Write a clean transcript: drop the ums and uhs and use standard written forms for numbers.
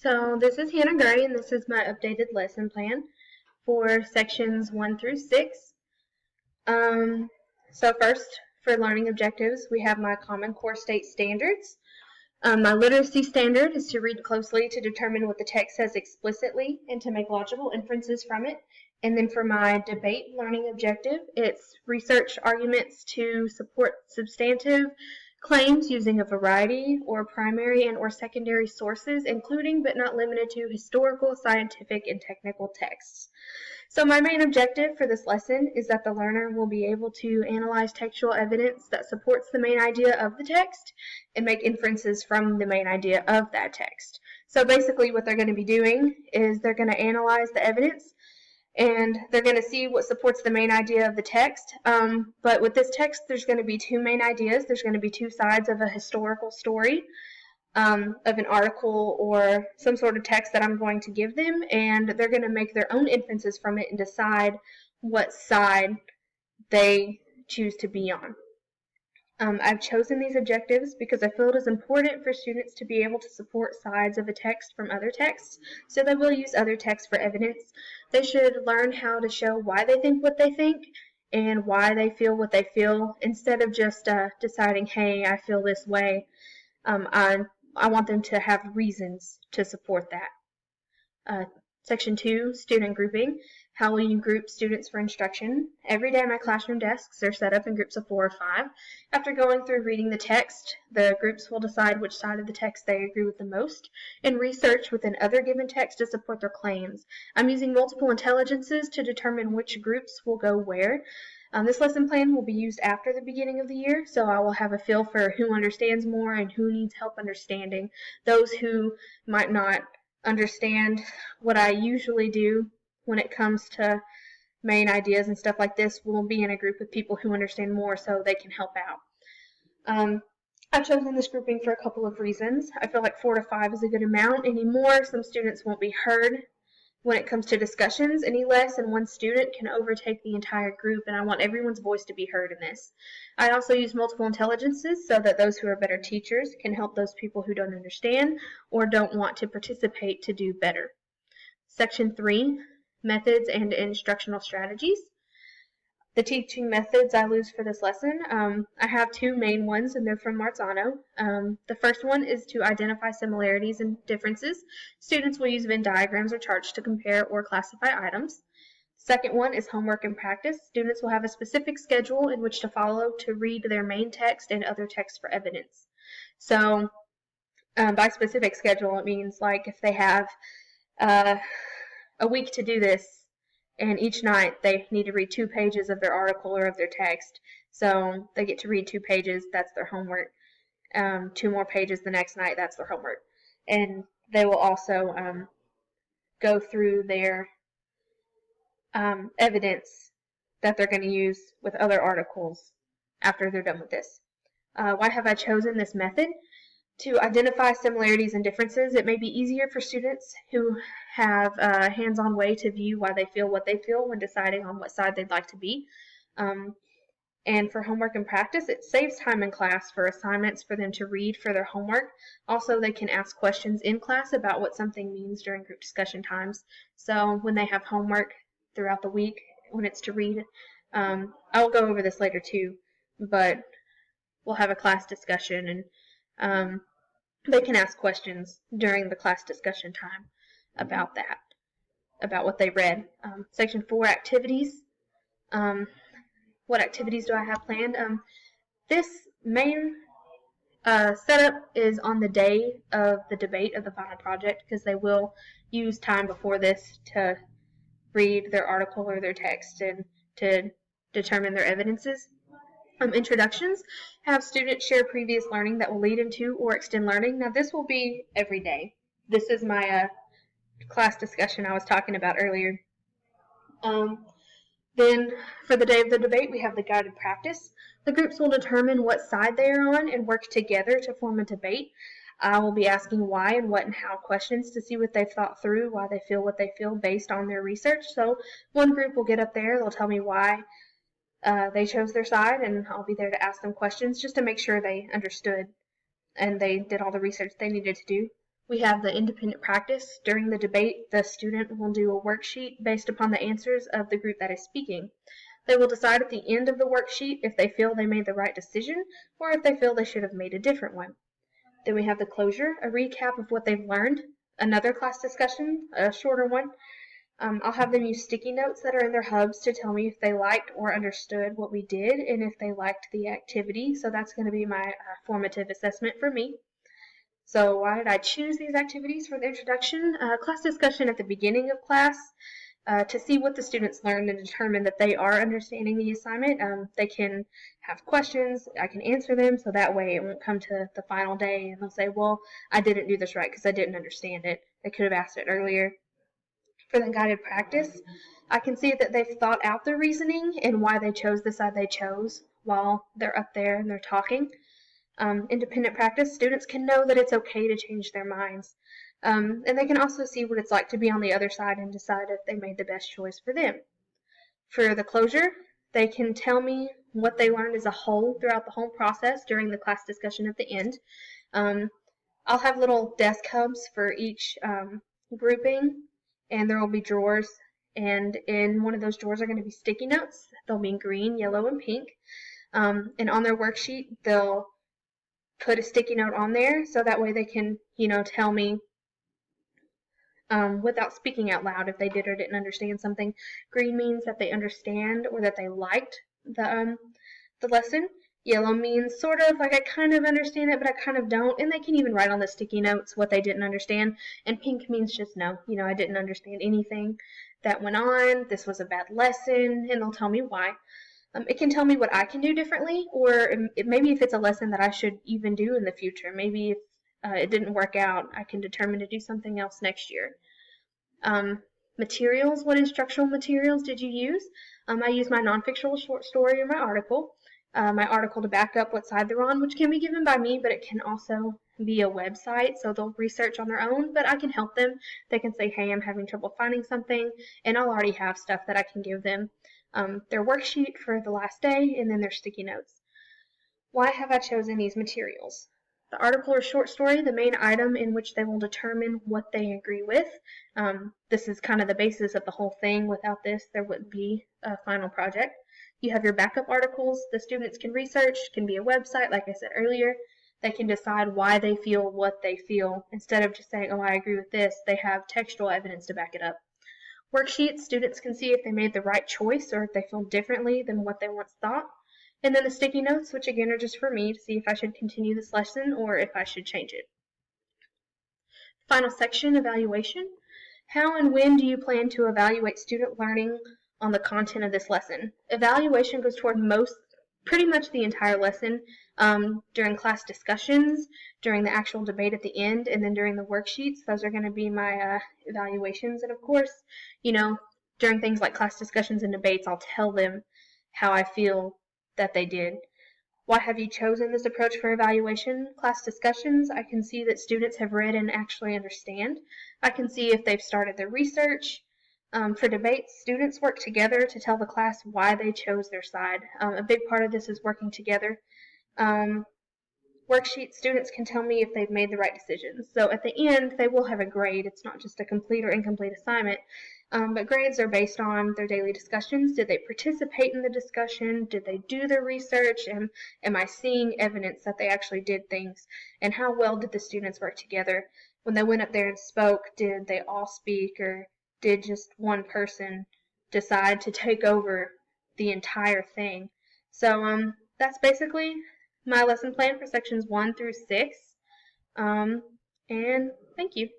So this is Hannah Gray, and this is my updated lesson plan for sections 1 through 6. So first, for learning objectives, we have my Common Core State Standards. My literacy standard is to read closely to determine what the text says explicitly and to make logical inferences from it. And then for my debate learning objective, it's research arguments to support substantive claims using a variety or primary and or secondary sources, including but not limited to historical, scientific, and technical texts. So my main objective for this lesson is that the learner will be able to analyze textual evidence that supports the main idea of the text and make inferences from the main idea of that text. So basically what they're going to be doing is they're going to analyze the evidence and they're going to see what supports the main idea of the text. But with this text, there's going to be two main ideas. There's going to be two sides of a historical story, of an article or some sort of text that I'm going to give them, and they're going to make their own inferences from it and decide what side they choose to be on. I've chosen these objectives because I feel it is important for students to be able to support sides of a text from other texts, so they will use other texts for evidence. They should learn how to show why they think what they think and why they feel what they feel, instead of just deciding, hey, I feel this way. I want them to have reasons to support that. Section 2, student grouping. How will you group students for instruction? Every day my classroom desks are set up in groups of 4 or 5. After going through reading the text, the groups will decide which side of the text they agree with the most and research within other given texts to support their claims. I'm using multiple intelligences to determine which groups will go where. This lesson plan will be used after the beginning of the year, so I will have a feel for who understands more and who needs help understanding. Those who might not understand what I usually do when it comes to main ideas and stuff like this will be in a group with people who understand more so they can help out. I've chosen this grouping for a couple of reasons. I feel like 4 to 5 is a good amount. Any more, some students won't be heard when it comes to discussions. Any less than one student can overtake the entire group, and I want everyone's voice to be heard in this. I also use multiple intelligences so that those who are better teachers can help those people who don't understand or don't want to participate to do better. Section 3, methods and instructional strategies. The teaching methods I use for this lesson, I have two main ones, and they're from Marzano. The first one is to identify similarities and differences. Students will use Venn diagrams or charts to compare or classify items. The second one is homework and practice. Students will have a specific schedule in which to follow to read their main text and other texts for evidence. So by specific schedule, it means like if they have a week to do this, and each night they need to read 2 pages of their article or of their text. So they get to read 2 pages, that's their homework. 2 more pages the next night, that's their homework. And they will also go through their evidence that they're going to use with other articles after they're done with this. Why have I chosen this method? To identify similarities and differences. It may be easier for students who have a hands-on way to view why they feel what they feel when deciding on what side they'd like to be. And for homework and practice, it saves time in class for assignments for them to read for their homework. Also, they can ask questions in class about what something means during group discussion times. So when they have homework throughout the week, when it's to read, I will go over this later too, but we'll have a class discussion, and they can ask questions during the class discussion time about that, about what they read. Section 4, activities. What activities do I have planned? This main setup is on the day of the debate of the final project, because they will use time before this to read their article or their text and to determine their evidences. Introductions. Have students share previous learning that will lead into or extend learning. Now this will be every day. This is my class discussion I was talking about earlier. Then for the day of the debate, we have the guided practice. The groups will determine what side they are on and work together to form a debate. I will be asking why and what and how questions to see what they've thought through, why they feel what they feel based on their research. So one group will get up there, they'll tell me why they chose their side, and I'll be there to ask them questions just to make sure they understood and they did all the research they needed to do We have the independent practice. During the debate, the student will do a worksheet based upon the answers of the group that is speaking. They will decide at the end of the worksheet if they feel they made the right decision or if they feel they should have made a different one. Then we have the closure, a recap of what they've learned, another class discussion, a shorter one. I'll have them use sticky notes that are in their hubs to tell me if they liked or understood what we did and if they liked the activity. So that's going to be my formative assessment for me. So why did I choose these activities for the introduction? Class discussion at the beginning of class to see what the students learned and determine that they are understanding the assignment. They can have questions, I can answer them, so that way it won't come to the final day and they'll say, well, I didn't do this right because I didn't understand it. They could have asked it earlier. For the guided practice, I can see that they've thought out the reasoning and why they chose the side they chose while they're up there and they're talking. Independent practice, students can know that it's okay to change their minds. And they can also see what it's like to be on the other side and decide if they made the best choice for them. For the closure, they can tell me what they learned as a whole throughout the whole process during the class discussion at the end. I'll have little desk hubs for each grouping, and there will be drawers, and in one of those drawers are going to be sticky notes. They'll be in green, yellow, and pink. And on their worksheet, they'll put a sticky note on there so that way they can, tell me without speaking out loud if they did or didn't understand something. Green means that they understand or that they liked the lesson. Yellow means sort of like I kind of understand it, but I kind of don't. And they can even write on the sticky notes what they didn't understand. And pink means just no. I didn't understand anything that went on. This was a bad lesson, and they'll tell me why. It can tell me what I can do differently, or maybe if it's a lesson that I should even do in the future. Maybe if it didn't work out, I can determine to do something else next year. Materials, what instructional materials did you use? I used my non-fictional short story or my article to back up what side they're on, which can be given by me, but it can also be a website, so they'll research on their own, but I can help them. They can say, hey, I'm having trouble finding something, and I'll already have stuff that I can give them. Their worksheet for the last day, and then their sticky notes. Why have I chosen these materials? The article or short story, the main item in which they will determine what they agree with. This is kind of the basis of the whole thing. Without this, there wouldn't be a final project. You have your backup articles. The students can research, can be a website, like I said earlier. They can decide why they feel what they feel. Instead of just saying, oh, I agree with this, they have textual evidence to back it up. Worksheets, students can see if they made the right choice or if they feel differently than what they once thought. And then the sticky notes, which again are just for me to see if I should continue this lesson or if I should change it. Final section, evaluation. How and when do you plan to evaluate student learning on the content of this lesson? Evaluation goes toward pretty much the entire lesson, during class discussions, during the actual debate at the end, and then during the worksheets. Those are going to be my evaluations. And of course, during things like class discussions and debates, I'll tell them how I feel that they did. Why have you chosen this approach for evaluation? Class discussions, I can see that students have read and actually understand. I can see if they've started their research. For debates, students work together to tell the class why they chose their side. A big part of this is working together. Worksheet, students can tell me if they've made the right decisions. So at the end, they will have a grade. It's not just a complete or incomplete assignment. But grades are based on their daily discussions. Did they participate in the discussion? Did they do their research? And am I seeing evidence that they actually did things? And how well did the students work together? When they went up there and spoke, did they all speak, or did just one person decide to take over the entire thing? So that's basically my lesson plan for sections 1 through 6. And thank you.